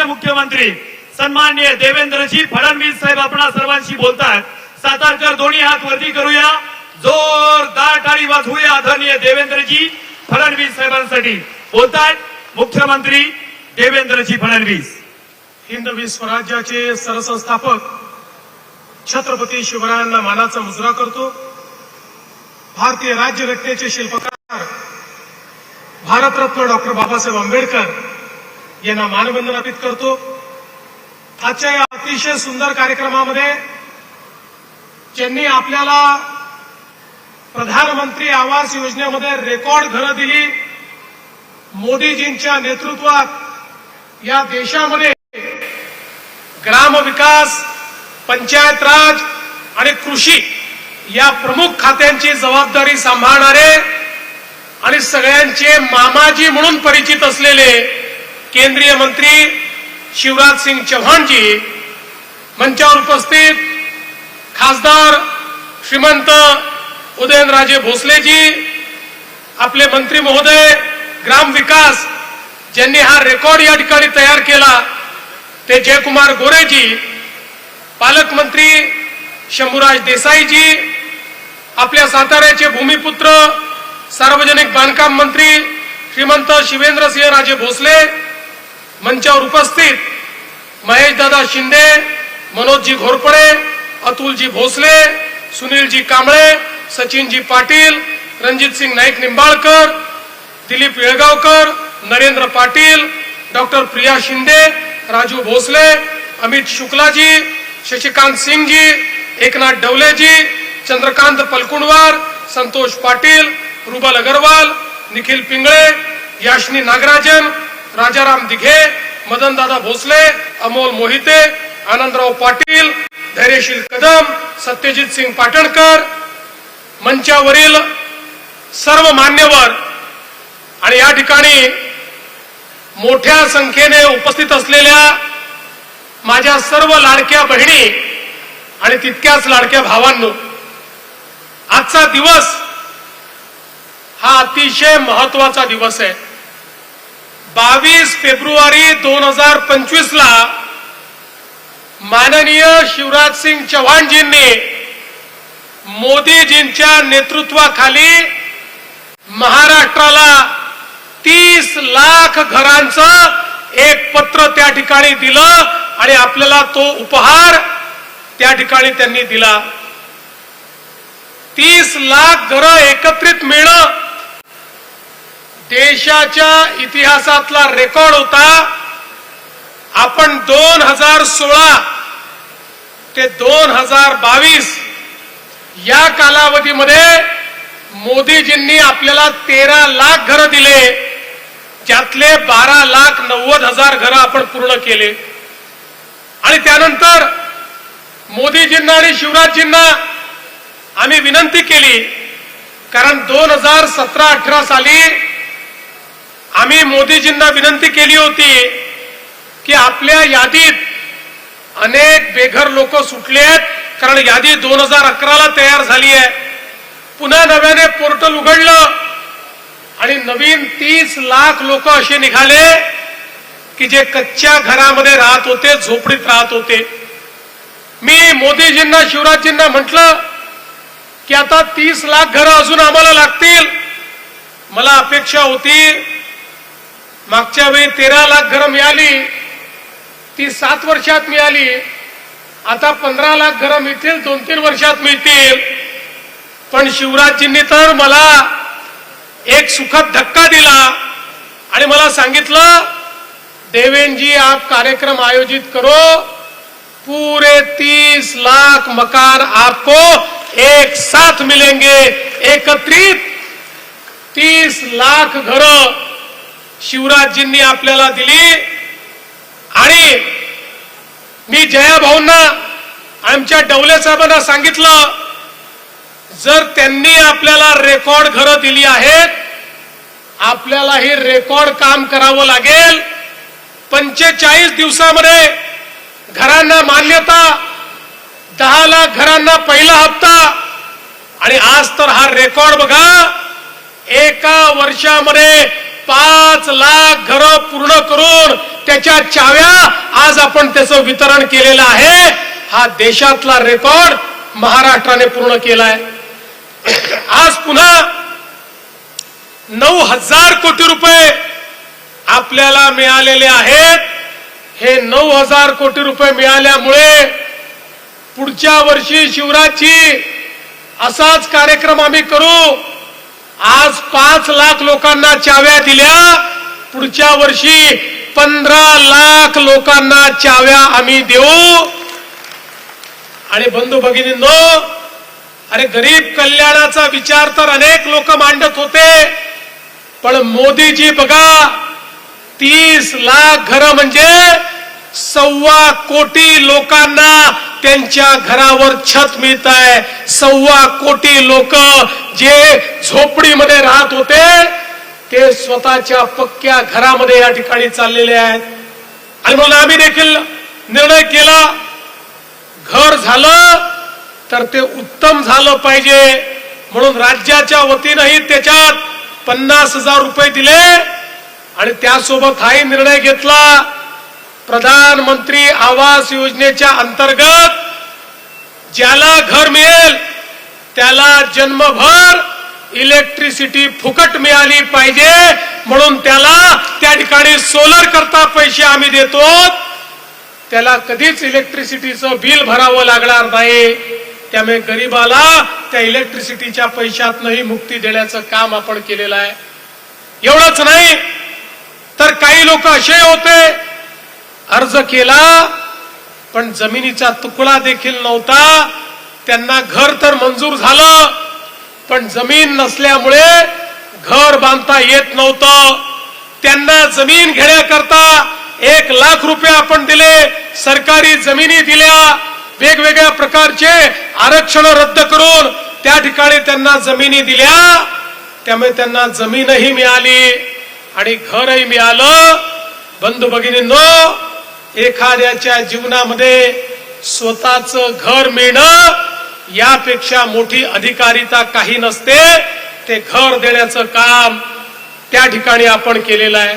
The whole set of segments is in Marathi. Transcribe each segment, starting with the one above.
आमचे मुख्यमंत्री सन्माननीय देवेंद्रजी फडणवीस साहेब आपणा सर्वांशी बोलतात। सातारकर दोन्ही हात वरती करूया, जोरदार टाळी वाजवूया आदरणीय देवेंद्रजी फडणवीस साहेबांसाठी। बोलतात मुख्यमंत्री देवेंद्रजी फडणवीस। हिंदवी स्वराज्याचे सरसंस्थापक छत्रपती शिवरायांना मानाचा मुजरा करतो। भारतीय राज्यघटनेचे शिल्पकार भारतरत्न डॉक्टर बाबासाहेब आंबेडकर यांना मानवंदना अर्पित करतो। आजच्या या अतिशय सुंदर कार्यक्रमामध्ये ज्यांनी आपल्याला प्रधानमंत्री आवास योजनेमध्ये रेकॉर्ड घरं दिली, मोदीजींच्या नेतृत्वात या देशामध्ये ग्रामविकास, पंचायत राज आणि कृषी या प्रमुख खात्यांची जबाबदारी सांभाळणारे आणि सगळ्यांचे मामाजी म्हणून परिचित असलेले केंद्रीय मंत्री शिवराज सिंग चौहानजी, मंचावर उपस्थित खासदार श्रीमंत उदयनराजे भोसलेजी, आपले मंत्री महोदय ग्रामविकास ज्यांनी हा रेकॉर्ड या ठिकाणी तयार केला ते जयकुमार गोरेजी, पालकमंत्री शंभूराज देसाईजी, आपल्या साताऱ्याचे भूमिपुत्र सार्वजनिक बांधकाम मंत्री श्रीमंत शिवेंद्रसिंह राजे भोसले, मंचावर उपस्थित महेशदादा शिंदे, मनोजजी घोरपडे, अतुलजी भोसले, सुनीलजी कांबळे, सचिनजी पाटील, रणजितसिंग नाईक निंबाळकर, दिलीप येळगावकर, नरेंद्र पाटील, डॉक्टर प्रिया शिंदे, राजू भोसले, अमित शुक्लाजी, शशिकांत सिंगजी, एकनाथ डवलेजी, चंद्रकांत पलकुणवार, संतोष पाटील, रुबल अग्रवाल, निखिल पिंगळे, याशनी नागराजन, राजाराम दिघे, मदनदादा भोसले, अमोल मोहिते, आनंदराव पाटील, धैर्यशील कदम, सत्यजित सिंग पाटणकर, मंचावरील सर्व मान्यवर आणि या ठिकाणी मोठ्या संख्येने उपस्थित असलेल्या माझ्या सर्व लाडक्या बहिणी आणि तितक्याच लाडक्या भावांनो, आजचा दिवस हा अतिशय महत्वाचा दिवस आहे। 22 फेब्रुवारी 2025 ला माननीय शिवराज सिंग चौहानजींनी मोदीजींच्या नेतृत्वाखाली महाराष्ट्राला 30 लाख घरांचं एक पत्र त्या ठिकाणी दिलं आणि आपल्याला तो उपहार त्या ठिकाणी त्यांनी दिला। 30 लाख घरं एकत्रित मिळणं देशाच्या इतिहासातला रेकॉर्ड होता। आपण 2016 ते 2022 या कालावधीमध्ये मोदीजींनी आपल्याला 13 लाख घरं दिले, ज्यातले 12,90,000 घरं आपण पूर्ण केले। आणि त्यानंतर मोदीजींना आणि शिवराजजींना आम्ही विनंती केली, कारण 2017-18 साली आम्ही मोदीजींना विनंती केली होती की आपल्या यादीत अनेक बेघर लोक सुटले आहेत, कारण यादी 2011ला तयार झाली आहे। पुन्हा नव्याने पोर्टल उघडलं आणि नवीन 30 लाख लोक असे निघाले की जे कच्च्या घरामध्ये राहत होते, झोपडीत राहत होते। मी मोदीजींना शिवराजजींना म्हटलं की आता 30 लाख घरं अजून आम्हाला लागतील। मला अपेक्षा होती मागच्या वेळी 13 लाख घरं मिळाली, ती 7 वर्षात मिळाली, आता 15 लाख घरं मिळतील, 2-3 वर्षात मिळतील। पण शिवराजजींनी तर मला एक सुखद धक्का दिला आणि मला सांगितलं, देवेंद्र जी आप कार्यक्रम आयोजित करो, पूरे 30 लाख मकान आपको एक साथ मिलेंगे। एकत्रित 30 लाख घरं शिवराजजींनी आपल्याला दिली। आणि मी जया भाऊंना, आमच्या डवले साहेबांना सांगितलं, जर त्यांनी आपल्याला रेकॉर्ड घरं दिली आहेत, आपल्यालाही रेकॉर्ड काम करावं लागेल। 45 दिवसामध्ये घरांना मान्यता, 10 लाख घरांना पहिला हप्ता, आणि आज तर हा रेकॉर्ड बघा, एका वर्षामध्ये 5 लाख घरं पूर्ण करून त्याच्या चाव्या आज आपण त्याचं वितरण केलेलं आहे. हा देशातला रेकॉर्ड महाराष्ट्राने पूर्ण केलाय. आज पुन्हा 9,000 कोटी रुपये आपल्याला मिळालेले आहेत. हे 9,000 कोटी रुपये मिळाल्यामुळे पुढच्या वर्षी शिवराजची असाच कार्यक्रम आम्ही करू. आज 5 लाख लोकांना चाव्या दिल्या, पुढच्या वर्षी 15 लाख लोकांना चाव्या आम्ही देऊ. आणि बंधू भगिनींनो, अरे गरीब कल्याणाचा विचार तर अनेक लोक मांडत होते, पण मोदीजी बघा 30 लाख घरं म्हणजे 1.25 कोटी लोकांना त्यांच्या घरावर छत मिळत आहे. 1.25 कोटी लोक जे झोपडीमध्ये राहत होते ते स्वतःच्या पक्क्या घरामध्ये या ठिकाणी चाललेले आहेत. आणि म्हणून आम्ही देखील निर्णय केला, घर झालं तर ते उत्तम झालं पाहिजे, म्हणून राज्याच्या वतीनंही त्याच्यात 50,000 रुपये दिले. आणि त्यासोबत हाही निर्णय घेतला, प्रधानमंत्री आवास योजनेच्या अंतर्गत ज्याला घर मिळेल त्याला जन्मभर इलेक्ट्रिसिटी फुकट मिळाली पाहिजे, म्हणून त्याला त्या ठिकाणी सोलर करता पैसे आम्ही देतो. त्याला कधीच इलेक्ट्रिसिटीचं बिल भरावं लागणार नाही. त्यामुळे गरीबाला त्या इलेक्ट्रिसिटीच्या पैशातनंही मुक्ती देण्याचं काम आपण केलेलं आहे. एवढंच नाही तर काही लोक असे होते, अर्ज केला पण जमिनीचा तुकडा देखील नव्हता, त्यांना घर तर मंजूर झालं पण जमीन नसल्यामुळे घर बांधता येत नव्हतं. त्यांना जमीन घेण्याकरता 1 लाख रुपये आपण दिले, सरकारी जमिनी दिल्या, वेगवेगळ्या प्रकारचे आरक्षण रद्द करून त्या ठिकाणी त्यांना जमिनी दिल्या. त्यामुळे त्यांना जमीनही मिळाली आणि घरही मिळालं. बंधू भगिनींनो, एखाद्याच्या जीवनामध्ये स्वतःचं घर मिळणं यापेक्षा मोठी अधिकारिता काही नसते. ते घर देण्याचं काम त्या ठिकाणी आपण केलेलं आहे.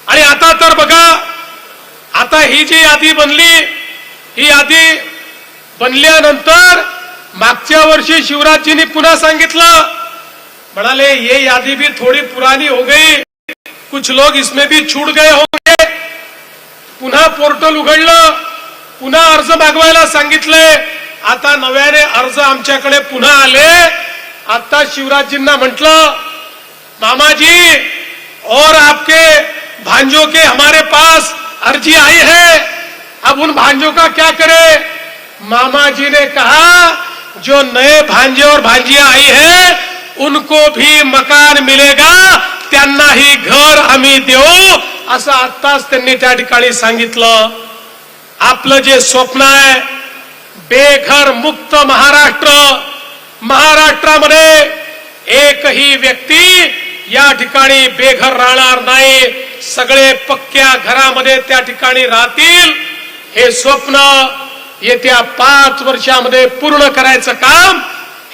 आणि आता तर बघा, आता ही जी यादी बनली, ही यादी बनल्यानंतर मागच्या वर्षी शिवराजजींनी पुन्हा सांगितलं, म्हणाले ये यादी भी थोड़ी पुरानी हो गई, कुछ लोग इसमें भी छूट गए होंगे. पुन्हा पोर्टल उघडलं, पुन्हा अर्ज मागवायला सांगितले. आता नव्याने अर्ज आमच्याकडे पुन्हा आले. आता शिवराजजींना म्हटलं, मामाजी और आपके भांजों के हमारे पास अर्जी आई है, अब उन भांजों का क्या करें. मामा जी ने कहा, जो नए भांजे और भांजियां आई है उनको भी मकान मिलेगा, त्यांनाही घर आम्ही देऊ, असं आत्ताच त्यांनी त्या ठिकाणी सांगितलं. आपलं जे स्वप्न आहे बेघर मुक्त महाराष्ट्र, महाराष्ट्रामध्ये एकही व्यक्ती या ठिकाणी बेघर राहणार नाही, सगळे पक्क्या घरामध्ये त्या ठिकाणी राहतील. हे स्वप्न येत्या 5 वर्षामध्ये पूर्ण करायचं काम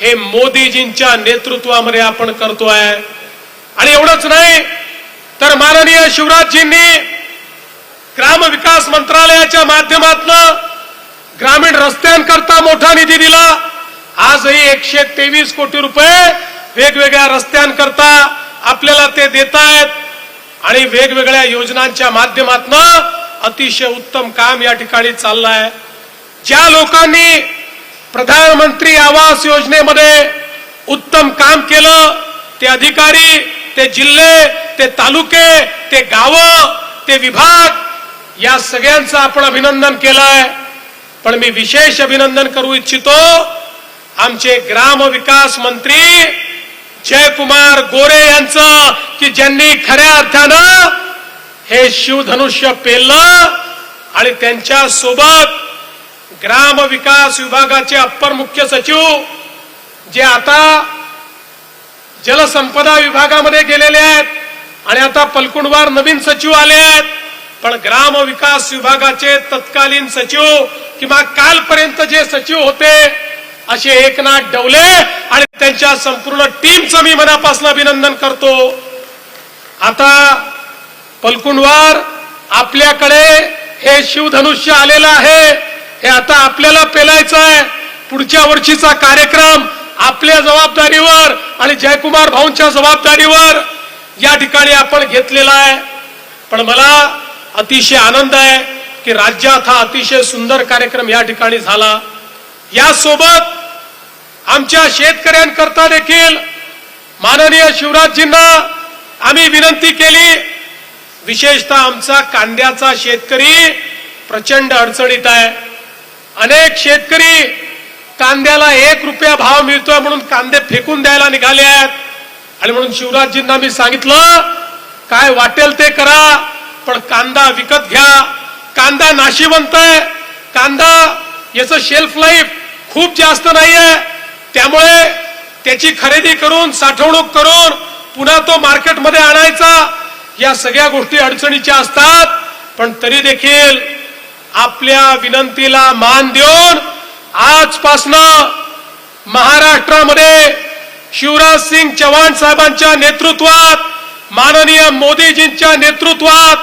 हे मोदीजींच्या नेतृत्वामध्ये आपण करतोय. आणि एवढंच नाही तर माननीय शिवराजजींनी ग्रामविकास मंत्रालयाच्या माध्यमातून ग्रामीण रस्त्यांकरता मोठा निधी दिला. आजही 123 कोटी रुपये वेगवेगळ्या रस्त्यांकरता आपल्याला ते देत आहेत. आणि वेगवेगळ्या योजनांच्या माध्यमातून अतिशय उत्तम काम या ठिकाणी चाललंय. ज्या लोकांनी प्रधानमंत्री आवास योजनेमध्ये उत्तम काम केलं, ते अधिकारी, ते जिल्हे, ते तालुके, ते गावं, ते विभाग, या सगळ्यांचं आपण अभिनंदन केलंय. पण मी विशेष अभिनंदन करू इच्छितो आमचे ग्रामविकास मंत्री जयकुमार गोरे यांचं, की ज्यांनी खऱ्या अर्थानं हे शिवधनुष्य पेललं. आणि त्यांच्या सोबत ग्रामविकास विभागाचे अप्पर मुख्य सचिव जे आता जलसंपदा विभागामध्ये गेलेले आहेत आणि आता पलकुंडवार नवीन सचिव आले आहेत. पण ग्रामविकास विभागाचे तत्कालीन सचिव किंवा कालपर्यंत जे सचिव होते असे एकनाथ डवले आणि त्यांच्या संपूर्ण टीमचं मी मनापासून अभिनंदन करतो. आता पलकुंडवार आपल्याकडे हे शिवधनुष्य आलेलं आहे, हे आता आपल्याला पेलायचं आहे. पुढच्या वर्षीचा कार्यक्रम आपल्या जबाबदारीवर आणि जयकुमार भाऊंच्या जबाबदारीवर या ठिकाणी आपण घेतलेला आहे. पण मला अतिशय आनंद आहे की राज्यात हा अतिशय सुंदर कार्यक्रम या ठिकाणी झाला. यासोबत आमच्या शेतकऱ्यांकरता देखील माननीय शिवराजजींना आम्ही विनंती केली. विशेषतः आमचा कांद्याचा शेतकरी प्रचंड अडचणीत आहे. अनेक शेतकरी कांद्याला 1 रुपया भाव मिळतोय म्हणून कांदे फेकून द्यायला निघाले आहेत. आणि म्हणून शिवराजजींना मी सांगितलं, काय वाटेल ते करा, पण कांदा विकत घ्या. कांदा नाशिवंत आहे. कांदा याचं शेल्फ लाईफ खूप जास्त नाहीये. त्यामुळे त्याची खरेदी करून साठवणूक करून पुन्हा तो मार्केटमध्ये आणायचा, या सगळ्या गोष्टी अडचणीच्या असतात. पण तरी देखील आपल्या विनंतीला मान देऊन आजपासनं महाराष्ट्रामध्ये शिवराज सिंग चौहान साहेबांच्या नेतृत्वात, माननीय मोदीजींच्या नेतृत्वात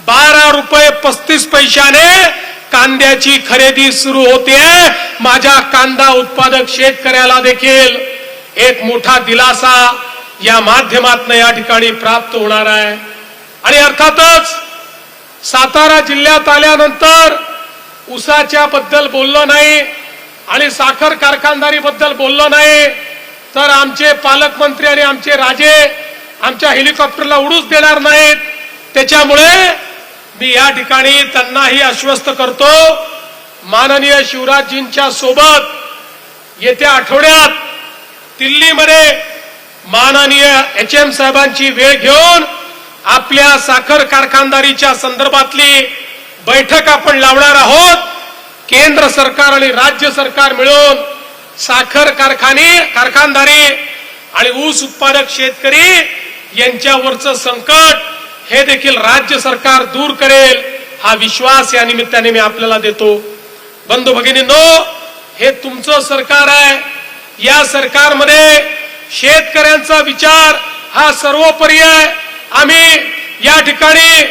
12 रुपये 35 पैशाने कांद्याची खरेदी सुरू होते. माझ्या कांदा उत्पादक शेतकऱ्याला देखील एक मोठा दिलासा या माध्यमातून या ठिकाणी प्राप्त होणार आहे. आणि अर्थातच सातारा जिल्ह्यात आल्यानंतर ऊसाच्या बद्दल बोललो नाही आणि साखर कारखानदारी बद्दल बोललो नाही, तर आमचे पालकमंत्री आणि आमचे राजे आमच्या हेलिकॉप्टरला उडूच देणार नाहीत. त्याच्यामुळे मी या ठिकाणी त्यांनाही आश्वस्त करतो, माननीय शिवराजजींच्या सोबत येत्या आठवड्यात दिल्लीमध्ये माननीय HM साहेबांची वेळ घेऊन आपल्या साखर कारखानदारीच्या संदर्भातली बैठक आपण लावणार आहोत. केंद्र सरकार आणि राज्य सरकार मिळून साखर कारखानदारी आणि ऊस उत्पादक शेतकरी यांच्यावरचं संकट हे देखील राज्य सरकार दूर करेल, हा विश्वास या निमित्ताने मी आपल्याला देतो. बंधू भगिनींनो, हे तुमचं सरकार आहे. या सरकारमध्ये शेतकऱ्यांचा विचार हा सर्वोपरी आहे. आम्ही या ठिकाणी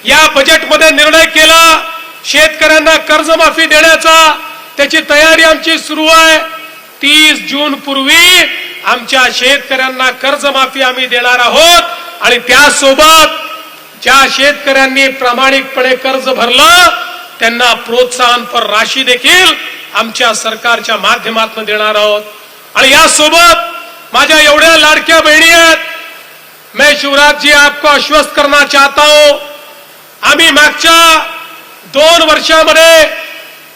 या बजेटमध्ये निर्णय केला शेतकऱ्यांना कर्जमाफी देण्याचा. त्याची तयारी आमची सुरू आहे. 30 जून पूर्वी आमच्या शेतकऱ्यांना कर्जमाफी आम्ही देणार आहोत. आणि त्यासोबत ज्या शेतकऱ्यांनी प्रामाणिकपणे कर्ज भरलं त्यांना प्रोत्साहनपर राशी देखील आमच्या सरकारच्या माध्यमातून देणार आहोत. आणि यासोबत माझ्या एवढ्या लाडक्या बहिणी आहेत. मैं शिवराज जी आपको आश्वस्त करना चाहता हूं, आम्ही मागच्या 2 वर्षामध्ये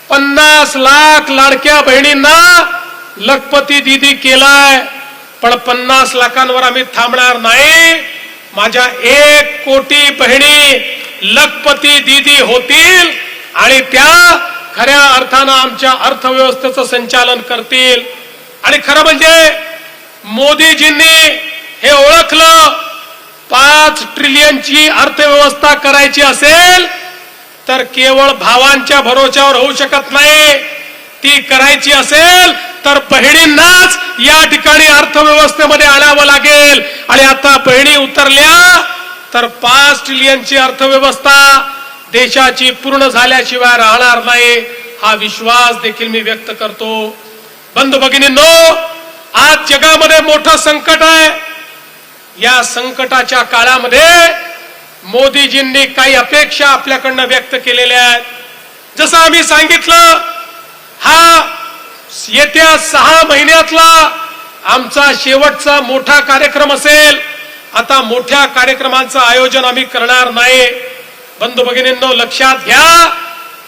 50 लाख लाडक्या बहिणींना लखपती दीदी केलाय. पण 50 लाखांवर आम्ही थांबणार नाही. माझ्या 1 कोटी बहिणी लखपती दीदी होतील आणि त्या खऱ्या अर्थानं आमच्या अर्थव्यवस्थेचं संचालन करतील. आणि खरं म्हणजे मोदीजींनी हे ओळखलं, 5 ट्रिलियनची अर्थव्यवस्था करायची असेल तर केवळ भावांच्या भरोश्यावर होऊ शकत नाही. ती करायची असेल तर बहिणींनाच या ठिकाणी अर्थव्यवस्थेमध्ये आणावं लागेल. आणि आता बहिणी उतरल्या तर 5 ट्रिलियनची अर्थव्यवस्था देशाची पूर्ण झाल्याशिवाय राहणार नाही, हा विश्वास देखील मी व्यक्त करतो. बंधू भगिनींनो, आज जगामध्ये मोठं संकट आहे. या संकटाच्या काळामध्ये मोदीजींनी काही अपेक्षा आपल्याकडनं व्यक्त केलेल्या आहेत. जसं आम्ही सांगितलं, हा येत्या 6 महिन्यातला आमचा शेवटचा मोठा कार्यक्रम असेल. आता मोठ्या कार्यक्रमांचं आयोजन आम्ही करणार नाही. बंधू भगिनींनो, लक्षात घ्या,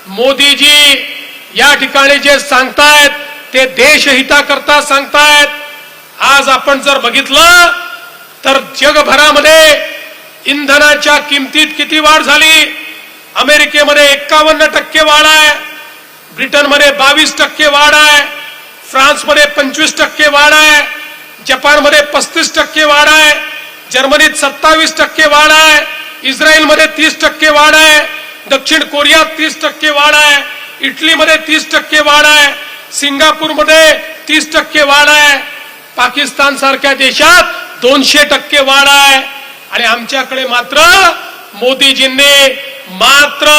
मोदीजी या ठिकाणी जे सांगतायत ते देशहिताकरता सांगतायत. आज आपण जर बघितलं तर जगभरामध्ये इंधनाच्या किमतीत किती वाढ झाली. अमेरिकेमध्ये 51% वाढ आहे, ब्रिटनमध्ये 22% वाढ आहे, फ्रान्समध्ये 25% वाढ आहे, जपानमध्ये 35% वाढ आहे, जर्मनीत 27% वाढ आहे, इस्रायलमध्ये 30% वाढ आहे, दक्षिण कोरियात 30% वाढ आहे, इटलीमध्ये 30% वाढ आहे, सिंगापूरमध्ये 30% वाढ आहे, पाकिस्तान सारख्या देशात 200% वाढ आहे. आणि आमच्याकडे मात्र मोदीजींनी मात्र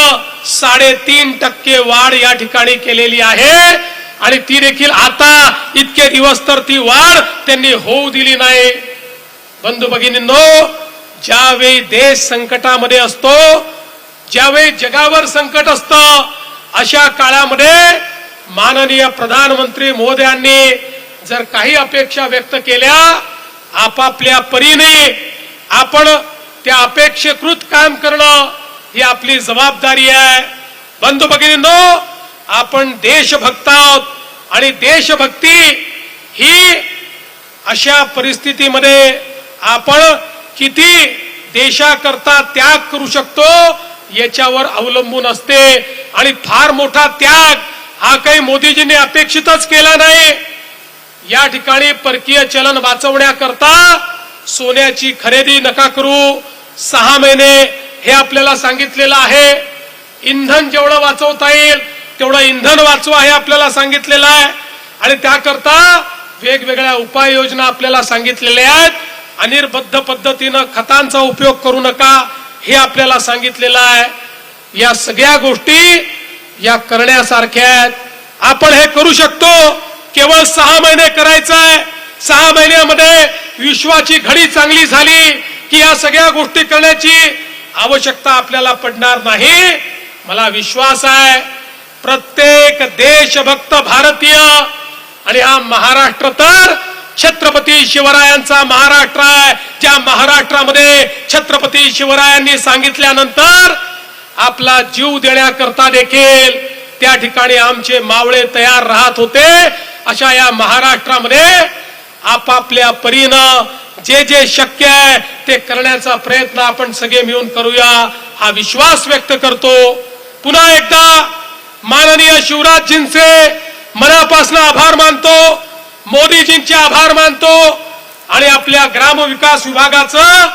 3.5% वाढ या ठिकाणी केलेली आहे आणि ती देखील आता इतके दिवस तर ती वाढ त्यांनी होऊ दिली नाही. बंधू भगिनींनो, ज्यावेळी देश संकटामध्ये असतो, ज्यावेळी जगावर संकट असतं, अशा काळामध्ये माननीय प्रधानमंत्री महोदयांनी जर काही अपेक्षा व्यक्त केल्या, आपापल्या परीने आपण त्या अपेक्षेकृत काम करणं ही आपली जबाबदारी आहे. बंधू भगिनींनो, आपण देशभक्त आहोत आणि देशभक्ती ही अशा परिस्थितीमध्ये आपण किती देशाकरता त्याग करू शकतो याच्यावर अवलंबून असते. आणि फार मोठा त्याग हा काही मोदीजींनी अपेक्षितच केला नाही. या ठिकाणी परकीय चलन वाचवण्याकरता सोन्याची खरेदी नका करू, 6 महिने हे आपल्याला सांगितलेलं आहे. इंधन जेवढं वाचवता येईल तेवढं इंधन वाचवा हे आपल्याला सांगितलेलं आहे आणि त्याकरता वेगवेगळ्या उपाययोजना आपल्याला सांगितलेल्या आहेत. अनिर्बद्ध पद्धतीनं खतांचा उपयोग करू नका हे आपल्याला सांगितलेलं आहे. या सगळ्या गोष्टी या करण्यासारख्या आहेत. आपण हे करू शकतो. केवळ 6 महिने करायचं आहे. 6 महिन्यामध्ये विश्वाची घडी चांगली झाली की या सगळ्या गोष्टी करण्याची आवश्यकता आपल्याला पडणार नाही. मला विश्वास आहे प्रत्येक देशभक्त भारतीय, आणि हा महाराष्ट्र तर छत्रपती शिवरायांचा महाराष्ट्र आहे. ज्या महाराष्ट्रामध्ये छत्रपती शिवरायांनी सांगितल्यानंतर आपला जीव देण्याकरता देखील त्या ठिकाणी आमचे मावळे तयार राहत होते. अशा या महाराष्ट्रामध्ये आपापल्या परीनं जे जे शक्य आहे ते करण्याचा प्रयत्न आपण सगळे मिळून करूया हा विश्वास व्यक्त करतो. पुन्हा एकदा माननीय शिवराजजींचे मनापासून आभार मानतो, मोदीजींचे आभार मानतो आणि आपल्या ग्रामविकास विभागाचं